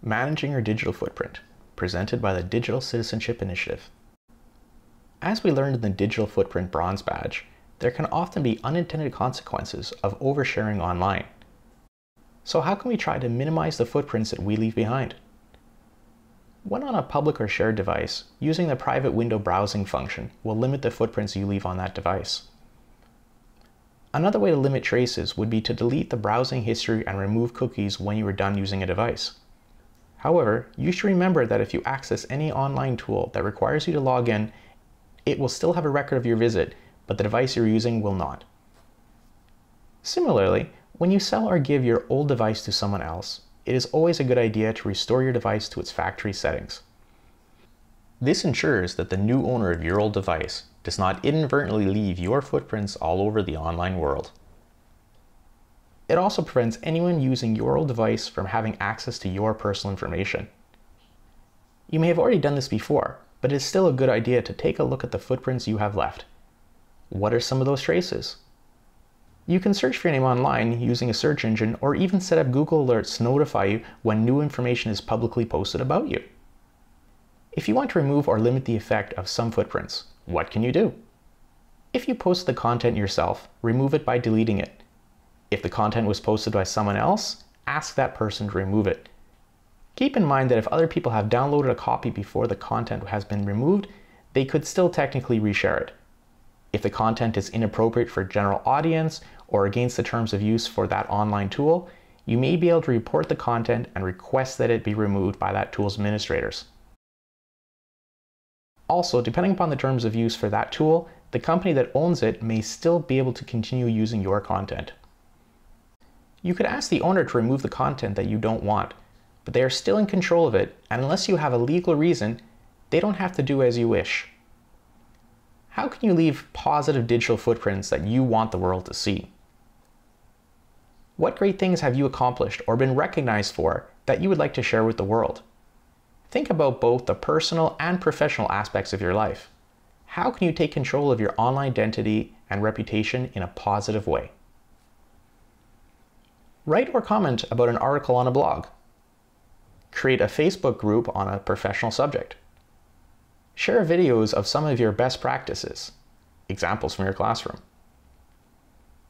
Managing Your Digital Footprint, presented by the Digital Citizenship Initiative. As we learned in the Digital Footprint Bronze Badge, there can often be unintended consequences of oversharing online. So how can we try to minimize the footprints that we leave behind? When on a public or shared device, using the private window browsing function will limit the footprints you leave on that device. Another way to limit traces would be to delete the browsing history and remove cookies when you are done using a device. However, you should remember that if you access any online tool that requires you to log in, it will still have a record of your visit, but the device you're using will not. Similarly, when you sell or give your old device to someone else, it is always a good idea to restore your device to its factory settings. This ensures that the new owner of your old device does not inadvertently leave your footprints all over the online world. It also prevents anyone using your old device from having access to your personal information. You may have already done this before, but it is still a good idea to take a look at the footprints you have left. What are some of those traces? You can search for your name online using a search engine, or even set up Google Alerts to notify you when new information is publicly posted about you. If you want to remove or limit the effect of some footprints, what can you do? If you post the content yourself, remove it by deleting it. If the content was posted by someone else, ask that person to remove it. Keep in mind that if other people have downloaded a copy before the content has been removed, they could still technically reshare it. If the content is inappropriate for general audience or against the terms of use for that online tool, you may be able to report the content and request that it be removed by that tool's administrators. Also, depending upon the terms of use for that tool, the company that owns it may still be able to continue using your content. You could ask the owner to remove the content that you don't want, but they are still in control of it, and unless you have a legal reason, they don't have to do as you wish. How can you leave positive digital footprints that you want the world to see? What great things have you accomplished or been recognized for that you would like to share with the world? Think about both the personal and professional aspects of your life. How can you take control of your online identity and reputation in a positive way? Write or comment about an article on a blog. Create a Facebook group on a professional subject. Share videos of some of your best practices, examples from your classroom.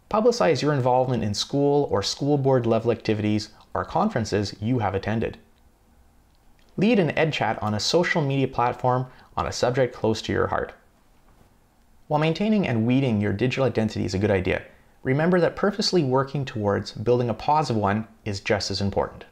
Publicize your involvement in school or school board level activities or conferences you have attended. Lead an EdChat on a social media platform on a subject close to your heart. While maintaining and weeding your digital identity is a good idea, remember that purposely working towards building a positive one is just as important.